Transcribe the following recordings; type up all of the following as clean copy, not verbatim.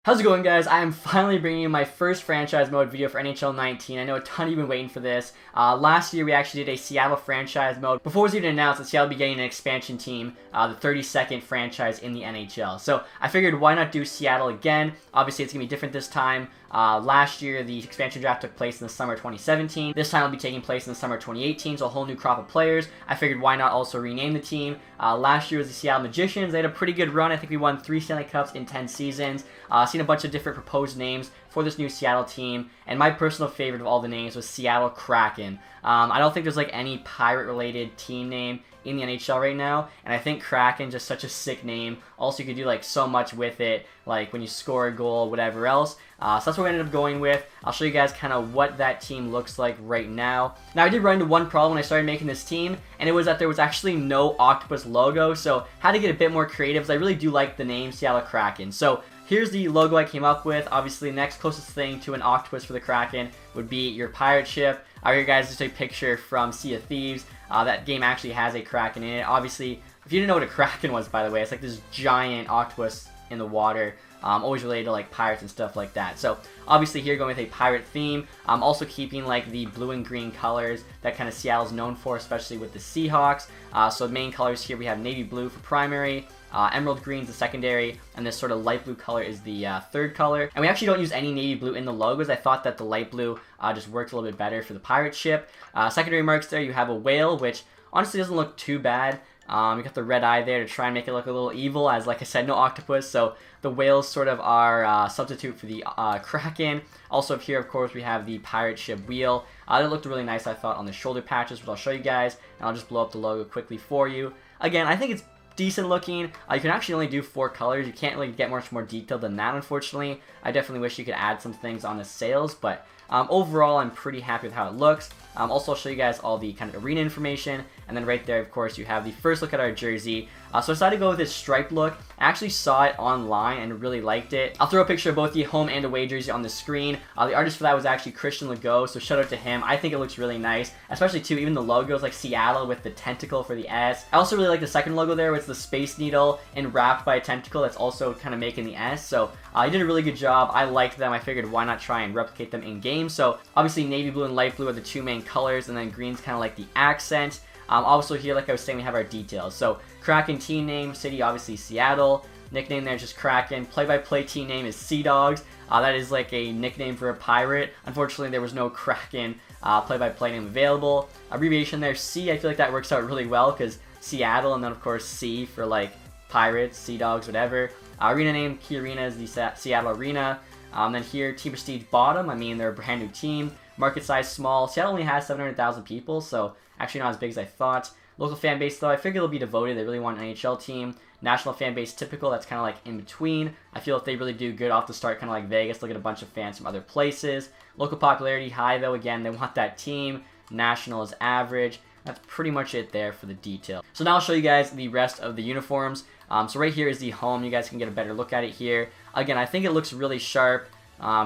How's it going, guys? I am finally bringing you my first franchise mode video for NHL 19. I know a ton of you have been waiting for this. Last year we actually did a Seattle franchise mode. Before it was even announced that Seattle would be getting an expansion team, the 32nd franchise in the NHL. So I figured why not do Seattle again? Obviously it's going to be different this time. Last year the expansion draft took place in the summer 2017. This time it'll be taking place in the summer 2018, so a whole new crop of players. I figured why not also rename the team. Last year was the Seattle Magicians. They had a pretty good run. I think we won 3 Stanley Cups in 10 seasons. Seen a bunch of different proposed names for this new Seattle team, and my personal favorite of all the names was Seattle Kraken. I don't think there's like any pirate-related team name in the NHL right now, and I think Kraken just such a sick name. Also, you could do like so much with it, like when you score a goal, whatever else. So that's what we ended up going with. I'll show you guys kind of what that team looks like right now. Now, I did run into one problem when I started making this team, and it was that there was actually no octopus logo, so had to get a bit more creative, because I really do like the name Seattle Kraken. So here's the logo I came up with. Obviously, the next closest thing to an octopus for the Kraken would be your pirate ship. Here, guys, just a picture from Sea of Thieves. That game actually has a Kraken in it. Obviously, if you didn't know what a Kraken was, by the way, it's like this giant octopus in the water. Always related to like pirates and stuff like that. So obviously here going with a pirate theme. Also keeping like the blue and green colors that kind of Seattle's known for, especially with the Seahawks. So the main colors here we have navy blue for primary, emerald green is the secondary, and this sort of light blue color is the third color. And we actually don't use any navy blue in the logos. I thought that the light blue just worked a little bit better for the pirate ship. Secondary marks there, you have a whale, which honestly doesn't look too bad. You got the red eye there to try and make it look a little evil, as like I said, no octopus, so the whales sort of are substitute for the Kraken. Also up here, of course, we have the pirate ship wheel. That looked really nice, I thought, on the shoulder patches, which I'll show you guys, and I'll just blow up the logo quickly for you. Again, I think it's decent looking. You can actually only do 4 colors. You can't really get much more detailed than that, unfortunately. I definitely wish you could add some things on the sails, but overall, I'm pretty happy with how it looks. Also, I'll show you guys all the kind of arena information, and then right there, of course, you have the first look at our jersey. So I decided to go with this stripe look. I actually saw it online and really liked it. I'll throw a picture of both the home and away jersey on the screen. The artist for that was actually Christian Legault, so shout out to him. I think it looks really nice, especially too, even the logos like Seattle with the tentacle for the S. I also really like the second logo there, with the Space Needle and wrapped by a tentacle that's also kind of making the S. So he did a really good job. I liked them. I figured why not try and replicate them in game. So obviously navy blue and light blue are the 2 main colors, and then green's kind of like the accent. Also here, like I was saying, we have our details. So Kraken team name, city obviously Seattle, nickname there just Kraken, play-by-play team name is Sea Dogs. That is like a nickname for a pirate. Unfortunately, there was no Kraken play-by-play name available. Abbreviation there, C, I feel like that works out really well, because Seattle, and then of course C for like pirates, Sea Dogs, whatever. Arena name, Key Arena is the Seattle Arena. Then here, Team Prestige bottom, I mean they're a brand new team. Market size small. Seattle only has 700,000 people, so actually not as big as I thought. Local fan base, though, I figure they'll be devoted. They really want an NHL team. National fan base, typical. That's kind of like in between. I feel if they really do good off the start, kind of like Vegas, they'll get a bunch of fans from other places. Local popularity, high, though. Again, they want that team. National is average. That's pretty much it there for the detail. So now I'll show you guys the rest of the uniforms. So right here is the home. You guys can get a better look at it here. Again, I think it looks really sharp.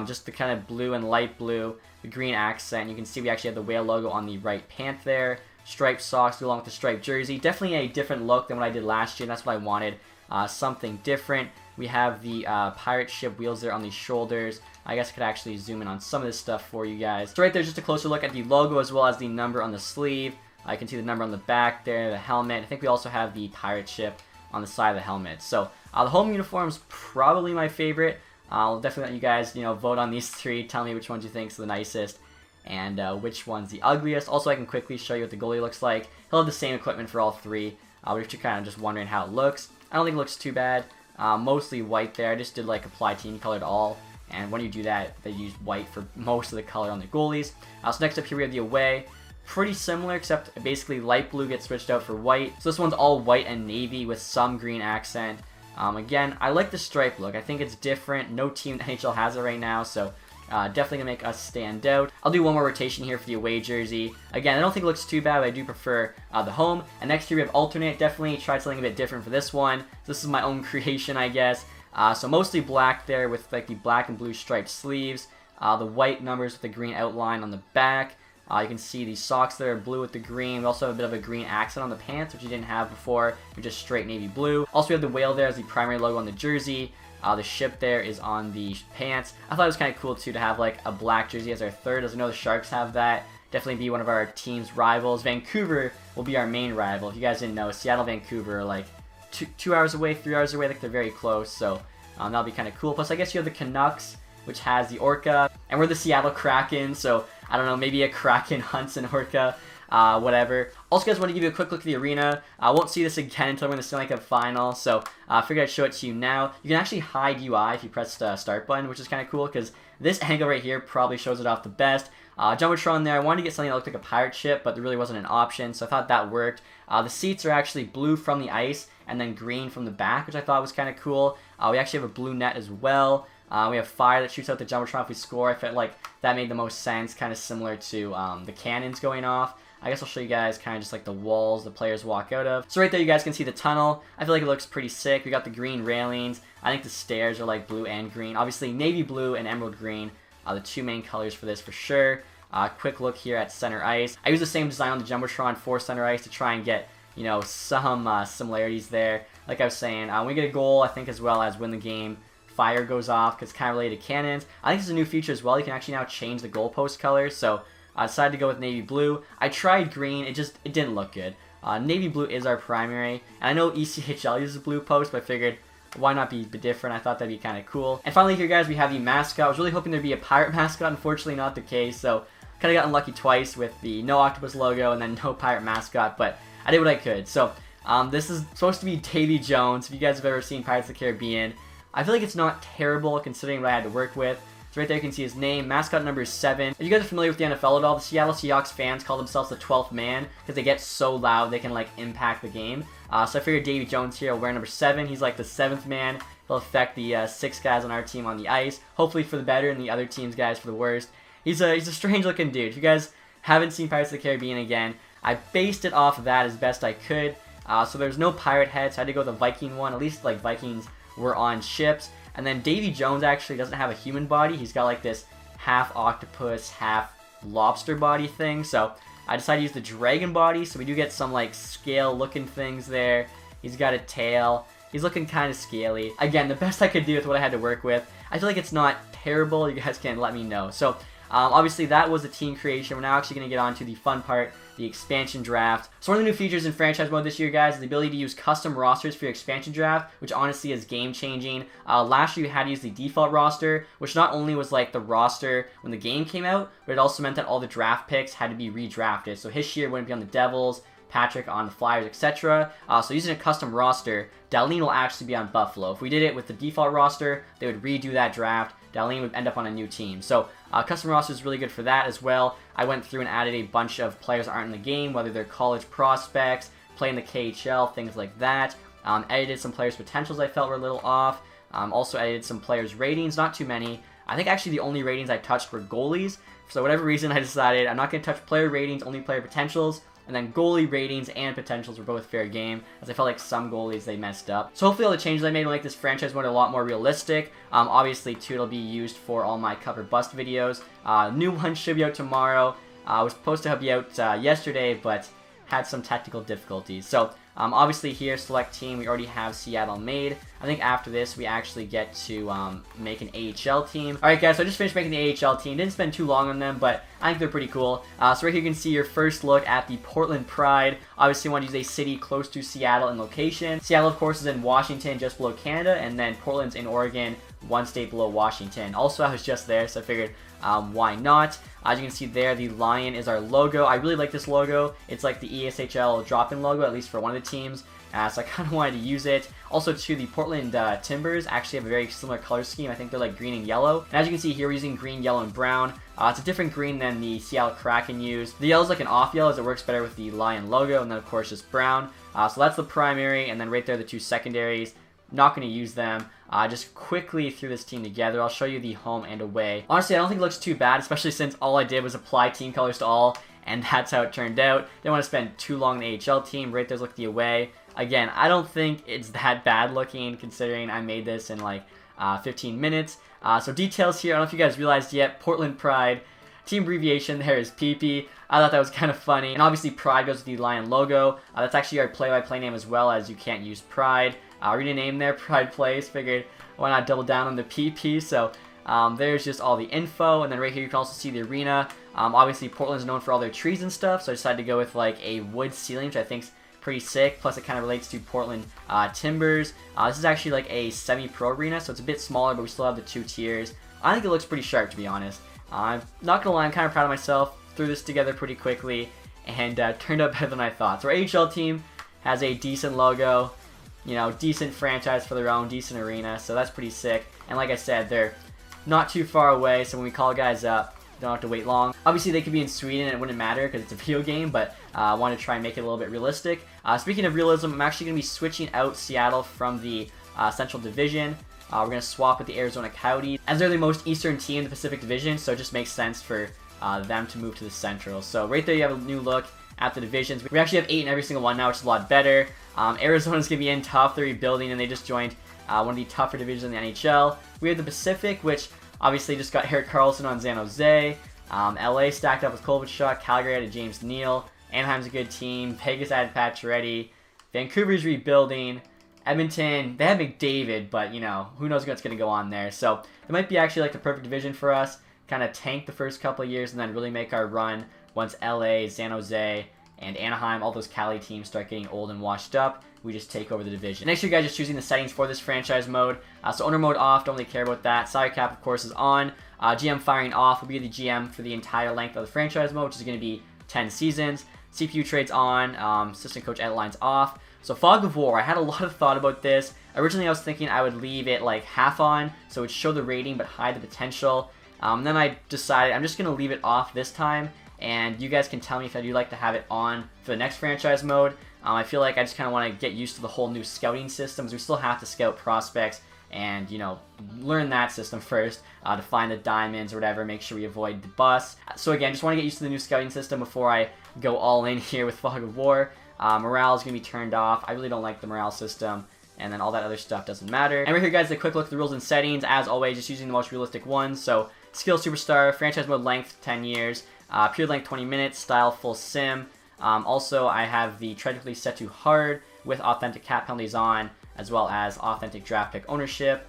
Just the kind of blue and light blue, the green accent. You can see we actually have the whale logo on the right pant there. Striped socks along with the striped jersey. Definitely a different look than what I did last year. That's what I wanted. Something different. We have the pirate ship wheels there on the shoulders. I guess I could actually zoom in on some of this stuff for you guys. So right there's just a closer look at the logo as well as the number on the sleeve. I can see the number on the back there, the helmet. I think we also have the pirate ship on the side of the helmet. So the home uniform is probably my favorite. I'll definitely let you guys, vote on these 3. Tell me which ones you think is the nicest and which one's the ugliest. Also, I can quickly show you what the goalie looks like. He'll have the same equipment for all 3. But if you're kind of just wondering how it looks, I don't think it looks too bad. Mostly white there. I just did like apply team color to all. And when you do that, they use white for most of the color on the goalies. So next up here we have the away. Pretty similar, except basically light blue gets switched out for white. So this one's all white and navy with some green accent. Again, I like the stripe look. I think it's different. No team in the NHL has it right now, so definitely gonna make us stand out. I'll do one more rotation here for the away jersey. Again, I don't think it looks too bad, but I do prefer the home. And next here we have alternate. Definitely tried something a bit different for this one. This is my own creation, I guess. So mostly black there with like the black and blue striped sleeves. The white numbers with the green outline on the back. You can see the socks there are blue with the green. We also have a bit of a green accent on the pants, which you didn't have before. You're just straight navy blue. Also, we have the whale there as the primary logo on the jersey. The ship there is on the pants. I thought it was kind of cool too to have like a black jersey as our third, as I know the Sharks have that. Definitely be one of our team's rivals. Vancouver will be our main rival. If you guys didn't know, Seattle, Vancouver are like 2 hours away, 3 hours away. Like they're very close, so that'll be kind of cool. Plus, I guess you have the Canucks, which has the Orca, and we're the Seattle Kraken, so I don't know, maybe a Kraken hunts an Orca, whatever. Also, guys, want to give you a quick look at the arena. I won't see this again until we're in the Stanley Cup final, so I figured I'd show it to you now. You can actually hide UI if you press the start button, which is kind of cool, because this angle right here probably shows it off the best. Jumbotron there, I wanted to get something that looked like a pirate ship, but there really wasn't an option, so I thought that worked. The seats are actually blue from the ice, and then green from the back, which I thought was kind of cool. We actually have a blue net as well. We have fire that shoots out the Jumbotron if we score. I felt like that made the most sense, kind of similar to the cannons going off. I guess I'll show you guys kind of just like the walls the players walk out of. So right there you guys can see the tunnel. I feel like it looks pretty sick. We got the green railings. I think the stairs are like blue and green. Obviously navy blue and emerald green are the two main colors for this for sure. Quick look here at center ice. I use the same design on the Jumbotron for center ice to try and get, you know, some similarities there. Like I was saying, we get a goal, I think, as well as win the game. Fire goes off because it's kind of related to cannons. I think this is a new feature as well. You can actually now change the goalpost color. So I decided to go with navy blue. I tried green. It didn't look good. Navy blue is our primary. And I know ECHL uses blue post, but I figured why not be different? I thought that'd be kind of cool. And finally here, guys, we have the mascot. I was really hoping there'd be a pirate mascot. Unfortunately, not the case. So kind of got unlucky twice with the no octopus logo and then no pirate mascot. But I did what I could. So this is supposed to be Davy Jones. If you guys have ever seen Pirates of the Caribbean, I feel like it's not terrible considering what I had to work with. So right there you can see his name, mascot number 7. If you guys are familiar with the NFL at all, the Seattle Seahawks fans call themselves the 12th man because they get so loud they can like impact the game. So I figured Davy Jones here will wear number 7. He's like the 7th man. He'll affect the 6 guys on our team on the ice, hopefully for the better and the other team's guys for the worst. He's a strange looking dude. If you guys haven't seen Pirates of the Caribbean again, I based it off of that as best I could. So there's no pirate head, so I had to go with the Viking one. At least like Vikings were on ships. And then Davy Jones actually doesn't have a human body. He's got like this half octopus, half lobster body thing. So I decided to use the dragon body. So we do get some like scale looking things there. He's got a tail. He's looking kind of scaly. Again, the best I could do with what I had to work with. I feel like it's not terrible. You guys can let me know. So obviously that was the team creation. We're now actually going to get on to the fun part, the expansion draft. So one of the new features in franchise mode this year, guys, is the ability to use custom rosters for your expansion draft, which honestly is game changing. Last year you had to use the default roster, which not only was like the roster when the game came out, but it also meant that all the draft picks had to be redrafted. So Hischier wouldn't be on the Devils, Patrick on the Flyers, etc. So using a custom roster, Dahlin will actually be on Buffalo. If we did it with the default roster, they would redo that draft. Dahlin would end up on a new team. So custom roster is really good for that as well. I went through and added a bunch of players that aren't in the game, whether they're college prospects, play in the KHL, things like that. Edited some players' potentials I felt were a little off. Also edited some players' ratings, not too many. I think actually the only ratings I touched were goalies. For whatever reason, I decided I'm not going to touch player ratings, only player potentials. And then goalie ratings and potentials were both fair game, as I felt like some goalies they messed up. So hopefully all the changes I made will make this franchise mode a lot more realistic. Obviously, too, it'll be used for all my cover bust videos. New one should be out tomorrow. I was supposed to be out yesterday, but had some technical difficulties. So obviously here, select team, we already have Seattle made. I think after this, we actually get to make an AHL team. Alright guys, so I just finished making the AHL team. Didn't spend too long on them, but I think they're pretty cool. So right here you can see your first look at the Portland Pride. Obviously you want to use a city close to Seattle in location. Seattle, of course, is in Washington, just below Canada, and then Portland's in Oregon, one state below Washington. Also, I was just there, so I figured why not? As you can see there, the lion is our logo. I really like this logo. It's like the ESHL drop-in logo, at least for one of the teams. So I kind of wanted to use it. Also, too, the Portland Timbers actually have a very similar color scheme. I think they're like green and yellow. And as you can see here, we're using green, yellow, and brown. It's a different green than the Seattle Kraken used. The yellow is like an off yellow, as it works better with the lion logo. And then, of course, just brown. So that's the primary. And then right there, the two secondaries. Not going to use them. Just quickly threw this team together. I'll show you the home and away. Honestly, I don't think it looks too bad, especially since all I did was apply team colors to all, and that's how it turned out. Didn't want to spend too long in the AHL team. Right there's like the away. Again, I don't think it's that bad looking considering I made this in like 15 minutes. So details here, I don't know if you guys realized yet, Portland Pride. Team abbreviation there is PP. I thought that was kind of funny. And obviously Pride goes with the lion logo. That's actually our play-by-play name as well, as you can't use Pride. Read a name there, Pride Plays. Figured why not double down on the PP? So there's just all the info, and then right here you can also see the arena. Obviously Portland's known for all their trees and stuff, so I decided to go with like a wood ceiling, which I think's pretty sick. Plus it kind of relates to Portland Timbers. This is actually like a semi-pro arena, so it's a bit smaller, but we still have the 2 tiers. I think it looks pretty sharp, to be honest. I'm not gonna lie, I'm kind of proud of myself. Threw this together pretty quickly, and turned out better than I thought. So our AHL team has a decent logo, you know, decent franchise for their own, decent arena, so that's pretty sick. And like I said, they're not too far away, so when we call guys up, don't have to wait long. Obviously, they could be in Sweden and it wouldn't matter because it's a video game, but I want to try and make it a little bit realistic. Speaking of realism, I'm actually going to be switching out Seattle from the Central Division. We're going to swap with the Arizona Coyotes, as they're the most eastern team in the Pacific Division, so it just makes sense for them to move to the Central. So right there you have a new look at the divisions. We actually have 8 in every single one now, which is a lot better. Arizona's going to be in tough. They're rebuilding, and they just joined one of the tougher divisions in the NHL. We have the Pacific, which obviously just got Erik Karlsson on San Jose. LA stacked up with Kovalchuk. Calgary added James Neal. Anaheim's a good team. Vegas added Pacioretty. Vancouver's rebuilding. Edmonton, they have McDavid, but, you know, who knows what's going to go on there. So it might be actually like the perfect division for us. Kind of tank the first couple of years and then really make our run once LA, San Jose, and Anaheim, all those Cali teams start getting old and washed up. We just take over the division. Next, you guys just choosing the settings for this franchise mode. So owner mode off, don't really care about that. Salary cap, of course, is on. GM firing off will be the GM for the entire length of the franchise mode, which is going to be 10 seasons. CPU trades on. Assistant coach edit lines off. So Fog of War, I had a lot of thought about this. Originally, I was thinking I would leave it like half on, so it would show the rating but hide the potential. Then I decided I'm just going to leave it off this time, and you guys can tell me if I do like to have it on for the next franchise mode. I feel like I just kind of want to get used to the whole new scouting systems. We still have to scout prospects and, you know, learn that system first to find the diamonds or whatever, make sure we avoid the busts. So again, just want to get used to the new scouting system before I go all in here with Fog of War. Morale is going to be turned off. I really don't like the morale system, and then all that other stuff doesn't matter. And right here, guys, a quick look at the rules and settings. As always, just using the most realistic ones. So skill superstar, franchise mode length 10 years, period length 20 minutes, style full sim. Also, I have the tragically set to hard with authentic cap penalties on, as well as authentic draft pick ownership.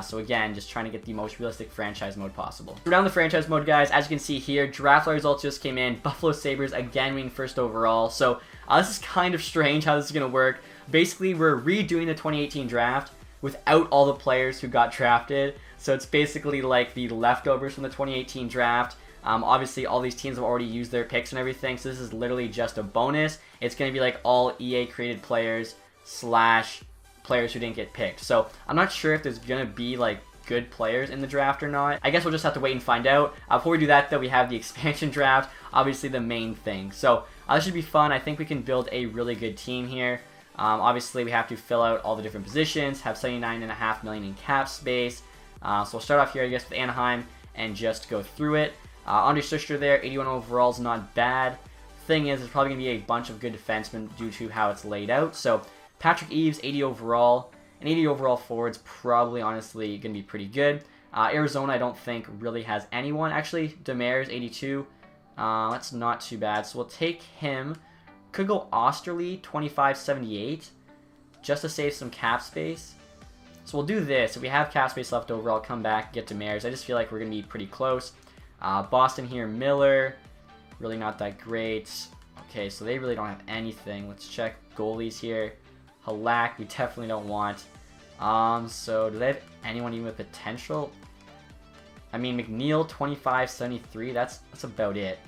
So again, just trying to get the most realistic franchise mode possible. Around the franchise mode, guys, as you can see here, draft results just came in. Buffalo Sabres again winning first overall. So this is kind of strange how this is going to work. Basically, we're redoing the 2018 draft without all the players who got drafted. So it's basically like the leftovers from the 2018 draft. Obviously, all these teams have already used their picks and everything, so this is literally just a bonus. It's going to be like all EA-created players / players who didn't get picked. So I'm not sure if there's going to be like good players in the draft or not. I guess we'll just have to wait and find out. Before we do that, though, we have the expansion draft, obviously the main thing. So this should be fun. I think we can build a really good team here. Obviously, we have to fill out all the different positions, have $79.5 million in cap space. So we'll start off here, I guess, with Anaheim and just go through it. Andre Suster there, 81 overall is not bad. Thing is, there's probably going to be a bunch of good defensemen due to how it's laid out. So Patrick Eves, 80 overall. An 80 overall forward's probably, honestly, going to be pretty good. Arizona, I don't think, really has anyone. Actually, Demers, 82. That's not too bad. So we'll take him. Could go Osterley, 25.78, just to save some cap space. So we'll do this. If we have cap space left over, I'll come back, get Demers. I just feel like we're going to be pretty close. Boston here, Miller, really not that great. Okay, so they really don't have anything. Let's check goalies here. Halak, we definitely don't want. So do they have anyone even with potential? I mean, McNeil, 25.73, that's about it.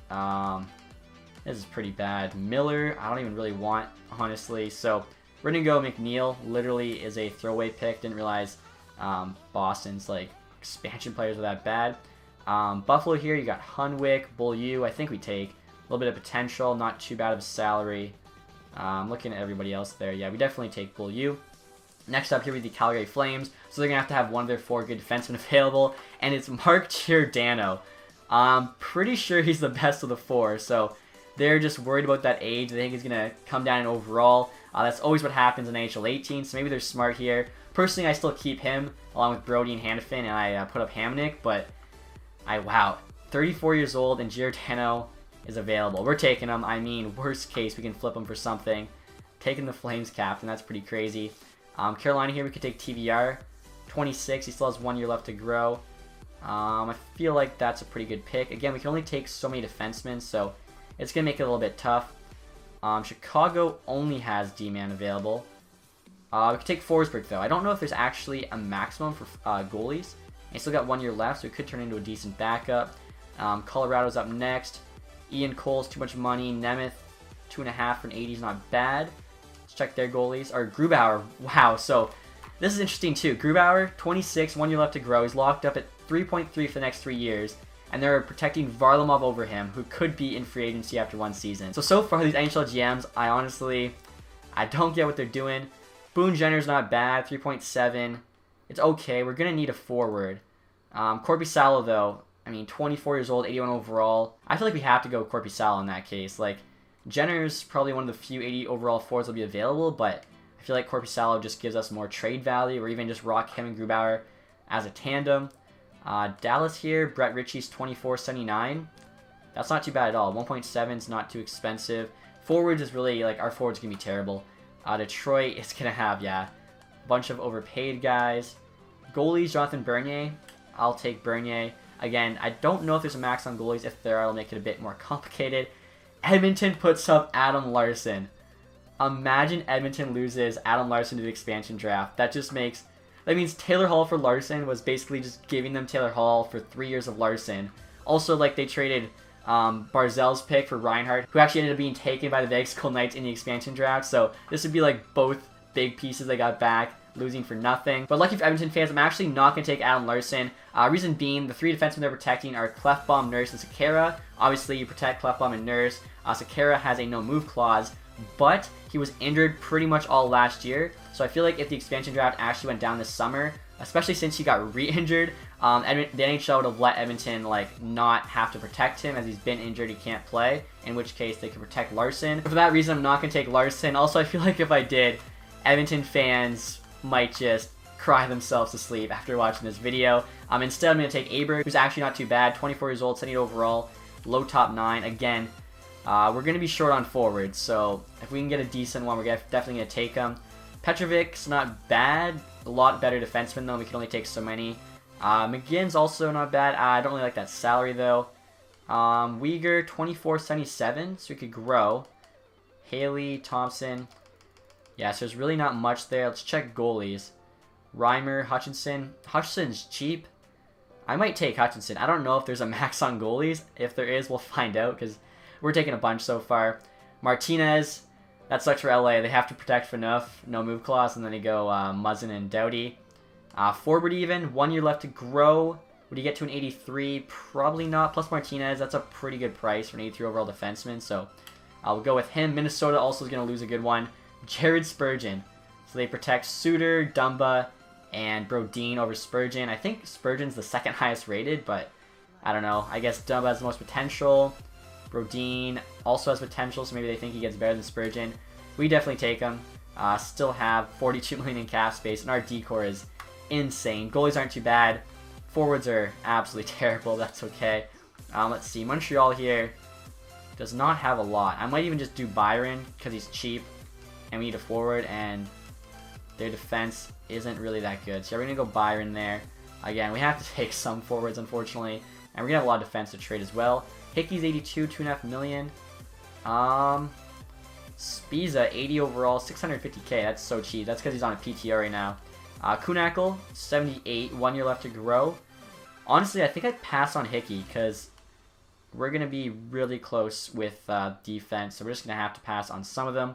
This is pretty bad. Miller, I don't even really want, honestly. So we're going to go McNeil. Literally is a throwaway pick. Didn't realize Boston's like expansion players are that bad. Buffalo here, you got Hunwick, Beaulieu. I think we take a little bit of potential, not too bad of a salary. Looking at everybody else there, yeah, we definitely take Beaulieu. Next up here, we have the Calgary Flames. So they're going to have one of their 4 good defensemen available, and it's Mark Giordano. I'm pretty sure he's the best of the 4, so they're just worried about that age. They think he's going to come down in overall. That's always what happens in NHL 18, so maybe they're smart here. Personally, I still keep him, along with Brody and Hanifin, and I put up Hamonic, but wow, 34 years old, and Giordano is available. We're taking him. I mean, worst case, we can flip him for something. Taking the Flames captain, that's pretty crazy. Carolina here, we could take TVR, 26. He still has 1 year left to grow. I feel like that's a pretty good pick. Again, we can only take so many defensemen, so it's going to make it a little bit tough. Chicago only has D-man available. We could take Forsberg, though. I don't know if there's actually a maximum for goalies. And still got 1 year left, so it could turn into a decent backup. Colorado's up next. Ian Cole's too much money. Nemeth, 2.5 for an 80 is not bad. Let's check their goalies. Or Grubauer, wow, so this is interesting too. Grubauer, 26, 1 year left to grow. He's locked up at 3.3 for the next 3 years. And they're protecting Varlamov over him, who could be in free agency after 1 season. So far, these NHL GMs, I don't get what they're doing. Boone Jenner's not bad, 3.7. It's okay. We're going to need a forward. Korpisalo, though, 24 years old, 81 overall. I feel like we have to go Korpisalo in that case. Like, Jenner's probably one of the few 80 overall forwards that will be available, but I feel like Korpisalo just gives us more trade value, or even just rock him and Grubauer as a tandem. Dallas here, Brett Ritchie's 24.79. That's not too bad at all. 1.7 is not too expensive. Forwards is really, like, our forwards going to be terrible. Detroit is going to have, a bunch of overpaid guys. Goalies, Jonathan Bernier. I'll take Bernier. Again, I don't know if there's a max on goalies. If there are, it'll make it a bit more complicated. Edmonton puts up Adam Larson. Imagine Edmonton loses Adam Larson to the expansion draft. That means Taylor Hall for Larson was basically just giving them Taylor Hall for 3 years of Larson. Also, like, they traded Barzell's pick for Reinhardt, who actually ended up being taken by the Vegas Golden Knights in the expansion draft. So this would be like both big pieces they got back, losing for nothing. But lucky for Edmonton fans, I'm actually not going to take Adam Larson. Reason being, the 3 defensemen they're protecting are Clefbaum, Nurse, and Sekera. Obviously, you protect Clefbaum and Nurse. Sekera has a no-move clause, but he was injured pretty much all last year. So I feel like if the expansion draft actually went down this summer, especially since he got re-injured, the NHL would have let Edmonton not have to protect him, as he's been injured, he can't play, in which case they could protect Larson. For that reason, I'm not going to take Larson. Also, I feel like if I did, Edmonton fans might just cry themselves to sleep after watching this video. Instead, I'm going to take Aberg, who's actually not too bad, 24 years old, 78 overall, low top 9. Again, we're going to be short on forwards, so if we can get a decent one, we're definitely going to take him. Petrovic's not bad, a lot better defenseman though, we can only take so many. McGinn's also not bad. I don't really like that salary though. Uyghur, 24.77, so we could grow. Haley, Thompson. Yeah, so there's really not much there. Let's check goalies. Reimer, Hutchinson. Hutchinson's cheap. I might take Hutchinson. I don't know if there's a max on goalies. If there is, we'll find out, because we're taking a bunch so far. Martinez. That sucks for LA. They have to protect Phaneuf, no move clause, and then they go Muzzin and Doughty. Forward even, 1 year left to grow. Would he get to an 83? Probably not. Plus Martinez, that's a pretty good price for an 83 overall defenseman, so I'll go with him. Minnesota also is going to lose a good one. Jared Spurgeon. So they protect Suter, Dumba, and Brodin over Spurgeon. I think Spurgeon's the second highest rated, but I don't know. I guess Dumba has the most potential. Brodin also has potential, so maybe they think he gets better than Spurgeon. We definitely take him. Still have 42 million in cap space, and our decor is insane. Goalies aren't too bad. Forwards are absolutely terrible. That's okay. Let's see. Montreal here does not have a lot. I might even just do Byron because he's cheap, and we need a forward, and their defense isn't really that good. So we're going to go Byron there. Again, we have to take some forwards, unfortunately, and we're going to have a lot of defense to trade as well. Hickey's 82, 2.5 million. Spiza, 80 overall, 650k. That's so cheap. That's because he's on a PTO right now. Kunackle, 78, 1 year left to grow. Honestly, I think I'd pass on Hickey because we're going to be really close with defense, so we're just going to have to pass on some of them.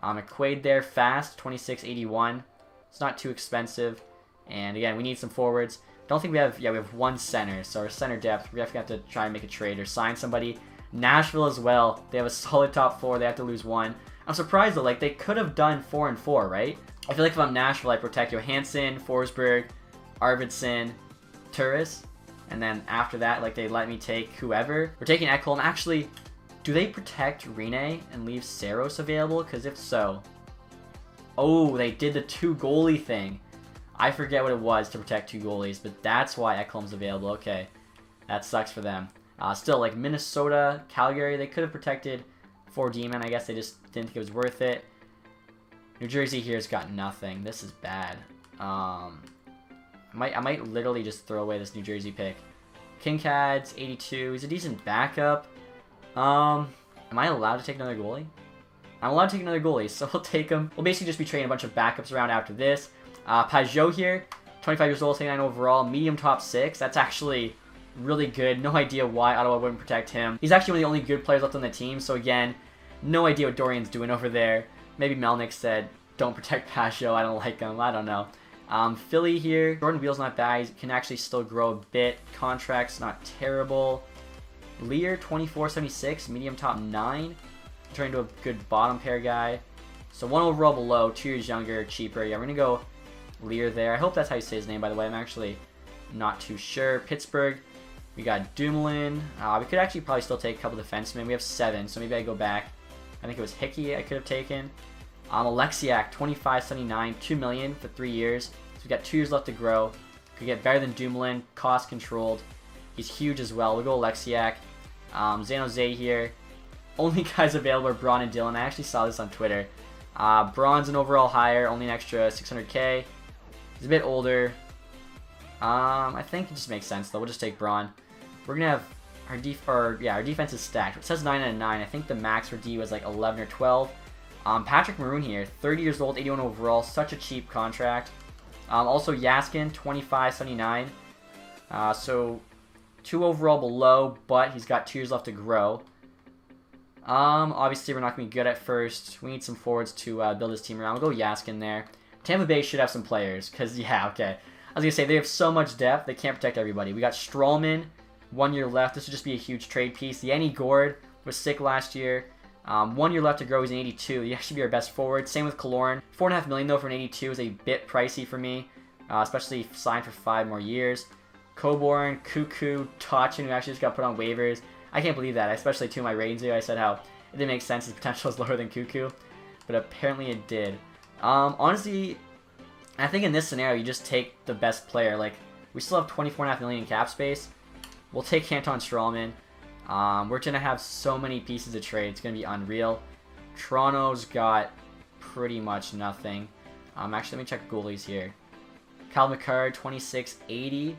McQuaid there, fast, 26.81. It's not too expensive. And again, we need some forwards. Don't think we have, we have one center, so our center depth, we definitely have to try and make a trade or sign somebody. Nashville as well, they have a solid top 4, they have to lose 1. I'm surprised though, they could have done 4 and 4, right? I feel like if I'm Nashville, I protect Johansson, Forsberg, Arvidsson, Turris, and then after that, they let me take whoever. We're taking Ekholm. Actually, do they protect Rene and leave Saros available? Because if so, oh, they did the 2 goalie thing. I forget what it was to protect 2 goalies, but that's why Ekholm's available. Okay, that sucks for them. Still, Minnesota, Calgary, they could have protected 4 D-men. I guess they just didn't think it was worth it. New Jersey here's got nothing. This is bad. I might literally just throw away this New Jersey pick. Kincaid's 82. He's a decent backup. Am I allowed to take another goalie? I'm allowed to take another goalie, so we'll take him. We'll basically just be trading a bunch of backups around after this. Pajot here, 25 years old, 79 overall, medium top 6. That's actually really good. No idea why Ottawa wouldn't protect him. He's actually one of the only good players left on the team, so again, no idea what Dorian's doing over there. Maybe Melnick said, don't protect Pajot, I don't like him, I don't know. Philly here, Jordan Wheel's not bad, he can actually still grow a bit. Contract's not terrible. Lear, 24.76, medium top 9. Turn into a good bottom pair guy. So 1 overall below, 2 years younger, cheaper. Yeah, we're going to go Lear there. I hope that's how you say his name, by the way. I'm actually not too sure. Pittsburgh, we got Dumoulin. We could actually probably still take a couple defensemen. We have 7, so maybe I go back. I think it was Hickey I could have taken. Alexiak, 25.79, $2 million for 3 years. So we got 2 years left to grow. Could get better than Dumoulin, cost controlled. He's huge as well. We'll go Alexiak. San Jose here. Only guys available are Braun and Dylan. I actually saw this on Twitter. Braun's an overall higher, only an extra 600k. He's a bit older. I think it just makes sense though. We'll just take Braun. We're gonna have our our defense is stacked. It says 9 out of 9. I think the max for D was like 11 or 12. Patrick Maroon here, 30 years old, 81 overall, such a cheap contract. Also Yaskin, 25.79. So 2 overall below, but he's got 2 years left to grow. Obviously we're not going to be good at first. We need some forwards to build this team around. We'll go Yaskin there. Tampa Bay should have some players, because, yeah, okay. I was going to say, they have so much depth, they can't protect everybody. We got Strawman, 1 year left. This would just be a huge trade piece. Yanni Gord was sick last year. 1 year left to grow. He's an 82. He should be our best forward. Same with Killorn. $4.5 million, though, for an 82 is a bit pricey for me, especially signed for 5 more years. Coburn, Cuckoo, Tachin, who actually just got put on waivers. I can't believe that. I especially to my ratings here. I said how it didn't make sense. His potential is lower than Cuckoo, but apparently it did. Honestly, I think in this scenario, you just take the best player. Like, we still have $24.5 million in cap space. We'll take Anton Strawman. We're going to have so many pieces to trade. It's going to be unreal. Toronto's got pretty much nothing. Actually, let me check goalies here. Cal McCarr, 26.80.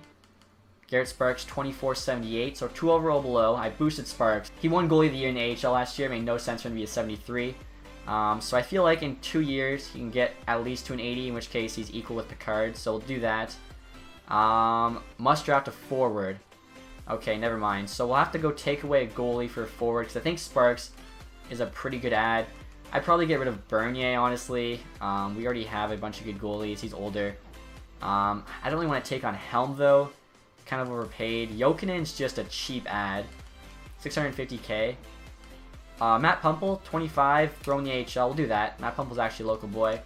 Garrett Sparks, 24.78. So 2 overall below. I boosted Sparks. He won goalie of the year in the AHL last year. It made no sense for him to be a 73. So I feel like in 2 years, he can get at least to an 80, in which case he's equal with Picard. So we'll do that. Must draft a forward. Okay, never mind. So we'll have to go take away a goalie for a forward, because I think Sparks is a pretty good ad. I'd probably get rid of Bernier, honestly. We already have a bunch of good goalies. He's older. I don't really want to take on Helm, though. Kind of overpaid. Jokinen's just a cheap ad. 650k. Matt Pumple, 25, throw in the AHL. We'll do that. Matt Pumple's actually a local boy.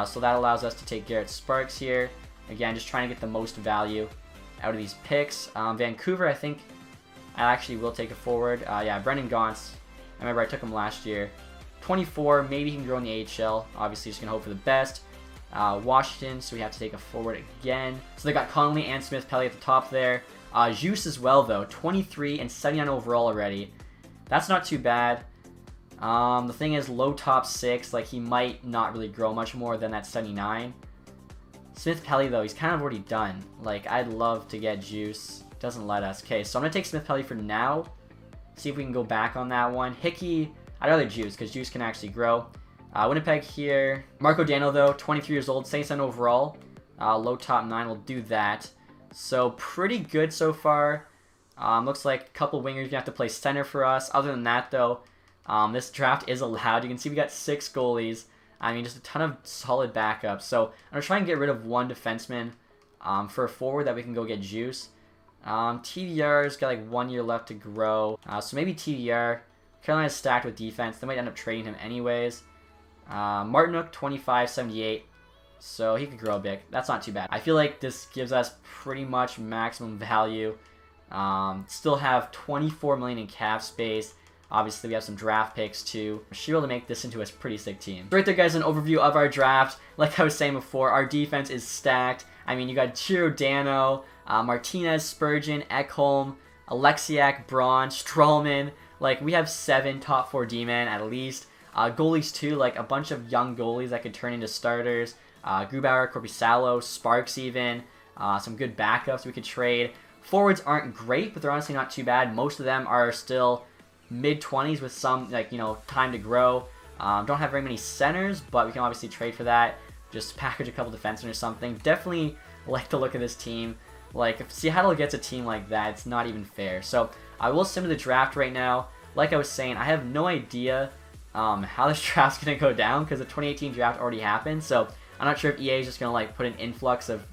So that allows us to take Garrett Sparks here. Again, just trying to get the most value out of these picks. Vancouver, I think I actually will take a forward. Yeah, Brendan Gaunce. I remember I took him last year. 24, maybe he can grow in the AHL. Obviously, just going to hope for the best. Washington, so we have to take a forward again. So they got Connolly and Smith Pelly at the top there. Juice as well, though. 23 and 79 overall already. That's not too bad. The thing is, low top 6, like, he might not really grow much more than that 79. Smith Pelly, though, he's kind of already done. Like, I'd love to get Juice. Doesn't let us. Okay, so I'm going to take Smith Pelly for now. See if we can go back on that one. Hickey, I'd rather Juice, because Juice can actually grow. Winnipeg here. Marco Dano, though, 23 years old, 77 overall. Low top 9, we'll do that. So, pretty good so far. Looks like a couple wingers you have to play center for us. Other than that, though, this draft is allowed. You can see we got 6 goalies. I mean, just a ton of solid backups. So, I'm going to try and get rid of 1 defenseman for a forward that we can go get Juice. TVR's got like 1 year left to grow. So, maybe TVR. Carolina's stacked with defense. They might end up trading him anyways. Martinuk, 25.78. So, he could grow a bit. That's not too bad. I feel like this gives us pretty much maximum value. Still have 24 million in cap space. Obviously, we have some draft picks too. We should be able to make this into a pretty sick team. Right there, guys, an overview of our draft. Like I was saying before, our defense is stacked. I mean, you got Giordano, Martinez, Spurgeon, Ekholm, Alexiak, Braun, Strawman. Like, we have 7 top 4 D-men at least. Goalies too, like a bunch of young goalies that could turn into starters. Grubauer, Korpisalo, Sparks even. some good backups we could trade. Forwards aren't great, but they're honestly not too bad. Most of them are still mid-20s with some, like, you know, time to grow. Don't have very many centers, but we can obviously trade for that. Just package a couple defensemen or something. Definitely like the look of this team. Like, if Seattle gets a team like that, it's not even fair. So, I will sim the draft right now. Like I was saying, I have no idea how this draft's going to go down because the 2018 draft already happened. So, I'm not sure if EA is just going to, like, put an influx of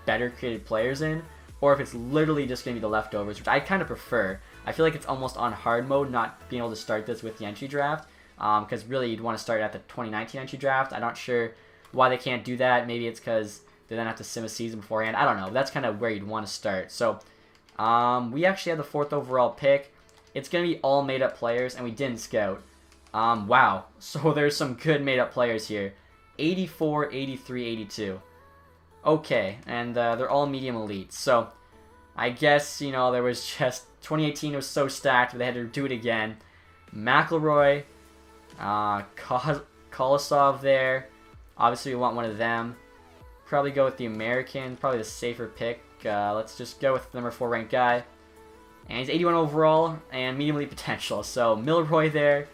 better created players in, or if it's literally just going to be the leftovers, which I kind of prefer. I feel like it's almost on hard mode not being able to start this with the entry draft, because really you'd want to start at the 2019 entry draft. I'm not sure why they can't do that. Maybe it's because they then have to sim a season beforehand. I don't know. That's kind of where you'd want to start. So we actually have the 4th overall pick. It's going to be all made-up players, and we didn't scout. Wow. So there's some good made-up players here. 84, 83, 82. Okay, and they're all medium elites. So I guess, you know, there was just 2018 was so stacked, but they had to do it again. McElroy, Kolosov there. Obviously, we want one of them. Probably go with the American, probably the safer pick. Let's just go with the number 4 ranked guy. And he's 81 overall and medium elite potential. So Milroy there.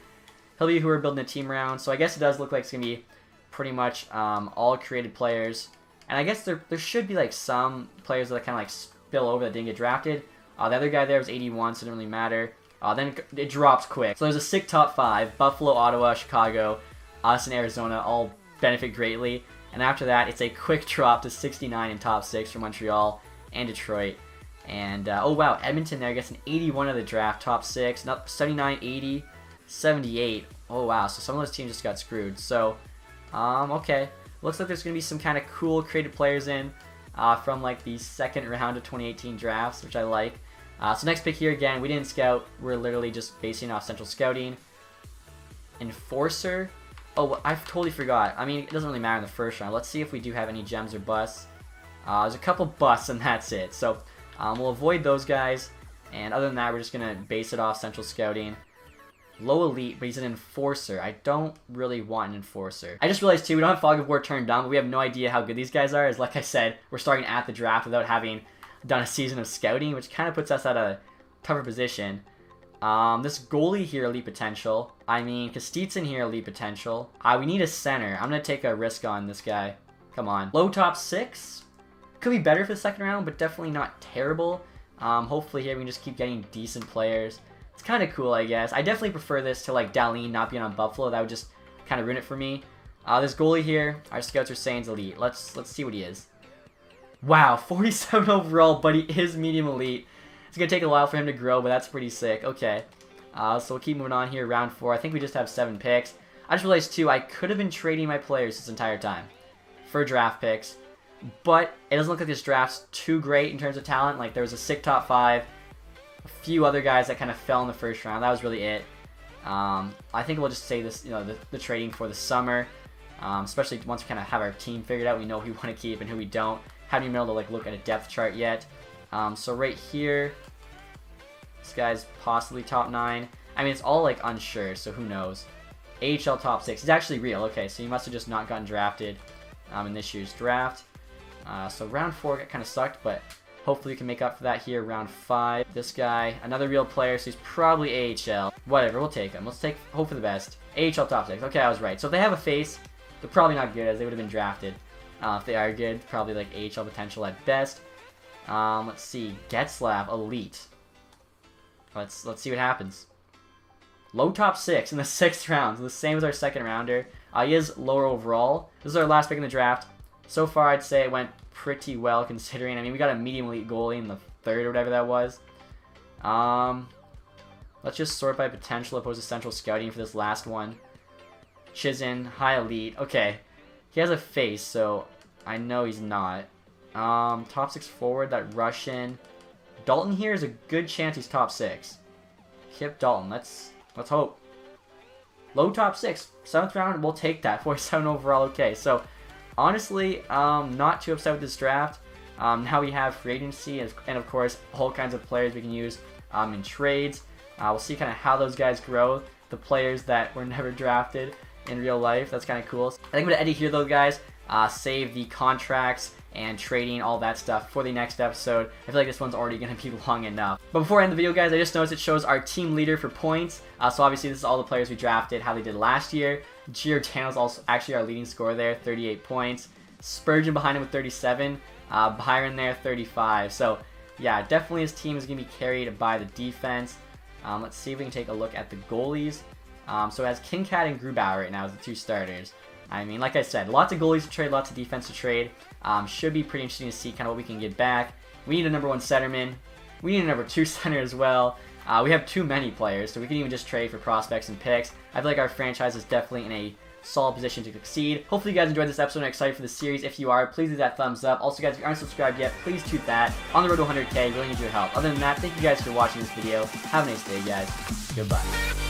He'll be who we're building a team around. So I guess it does look like it's going to be pretty much all created players. And I guess there should be like some players that kind of like spill over that didn't get drafted. The other guy there was 81, so it didn't really matter. Then it drops quick. So there's a sick top 5. Buffalo, Ottawa, Chicago, us, and Arizona all benefit greatly. And after that, it's a quick drop to 69 in top 6 for Montreal and Detroit. And, oh wow, Edmonton there gets an 81 of the draft, top 6. 79, 80, 78. Oh wow, so some of those teams just got screwed. So, okay. Looks like there's going to be some kind of cool creative players in from like the 2nd round of 2018 drafts, which I like. So next pick here again, we didn't scout. We're literally just basing off central scouting. Enforcer. Oh, I totally forgot. I mean, it doesn't really matter in the first round. Let's see if we do have any gems or busts. There's a couple busts and that's it. So we'll avoid those guys. And other than that, we're just going to base it off central scouting. Low elite, but he's an enforcer. I don't really want an enforcer. I just realized too, we don't have Fog of War turned on, but we have no idea how good these guys are. As like I said, we're starting at the draft without having done a season of scouting, which kind of puts us at a tougher position. This goalie here, elite potential. I mean, Kostitsin here, elite potential. We need a center. I'm going to take a risk on this guy. Come on. Low top 6. Could be better for the 2nd round, but definitely not terrible. Hopefully here we can just keep getting decent players. It's kind of cool, I guess. I definitely prefer this to, like, Dahlin not being on Buffalo. That would just kind of ruin it for me. This goalie here, our scouts are saying he's elite. Let's see what he is. Wow, 47 overall, but he is medium elite. It's going to take a while for him to grow, but that's pretty sick. Okay. So we'll keep moving on here. Round 4. I think we just have 7 picks. I just realized, too, I could have been trading my players this entire time for draft picks. But it doesn't look like this draft's too great in terms of talent. Like, there was a sick top 5. A few other guys that kind of fell in the first round. That was really it. I think we'll just say this, you know, the trading for the summer. Especially once we kind of have our team figured out. We know who we want to keep and who we don't. Haven't even been able to, like, look at a depth chart yet. So right here, this guy's possibly top 9. I mean, it's all, like, unsure, so who knows. AHL top 6. He's actually real. Okay, so he must have just not gotten drafted in this year's draft. So round 4 got kind of sucked, but hopefully we can make up for that here. Round 5. This guy, another real player, so he's probably AHL. Whatever, we'll take him. Let's hope for the best. AHL top 6. Okay, I was right. So if they have a face, they're probably not good, as they would have been drafted. If they are good, probably like AHL potential at best. Let's see. Getzlav, elite. Let's see what happens. Low top 6 in the 6th round. So the same as our 2nd rounder. He is lower overall. This is our last pick in the draft. So far, I'd say it went pretty well considering. I mean, we got a medium elite goalie in the 3rd or whatever that was. Let's just sort by potential opposed to central scouting for this last one. Chizin, high elite. Okay. He has a face, so I know he's not. Top 6 forward, that Russian. Dalton here is a good chance he's top 6. Kip Dalton, let's hope. Low top 6, 7th round, we'll take that. 47 overall, okay. So, honestly, not too upset with this draft. Now we have free agency and of course, all kinds of players we can use in trades. We'll see kind of how those guys grow. The players that were never drafted in real life. That's kind of cool. I think I'm going to edit here though, guys. Save the contracts and trading, all that stuff for the next episode. I feel like this one's already going to be long enough. But before I end the video, guys, I just noticed it shows our team leader for points. So obviously this is all the players we drafted, how they did last year. Giordano's also actually our leading scorer there, 38 points. Spurgeon behind him with 37. Byron there, 35. So yeah, definitely his team is going to be carried by the defense. Let's see if we can take a look at the goalies. So it has Kincaid and Grubauer right now as the 2 starters. I mean, like I said, lots of goalies to trade, lots of defense to trade. Should be pretty interesting to see kind of what we can get back. We need a number 1 centerman. We need a number 2 center as well. We have too many players, so we can even just trade for prospects and picks. I feel like our franchise is definitely in a solid position to succeed. Hopefully you guys enjoyed this episode and are excited for the series. If you are, please leave that thumbs up. Also, guys, if you aren't subscribed yet, please toot that. On the road to 100K, really need your help. Other than that, thank you guys for watching this video. Have a nice day, guys. Goodbye.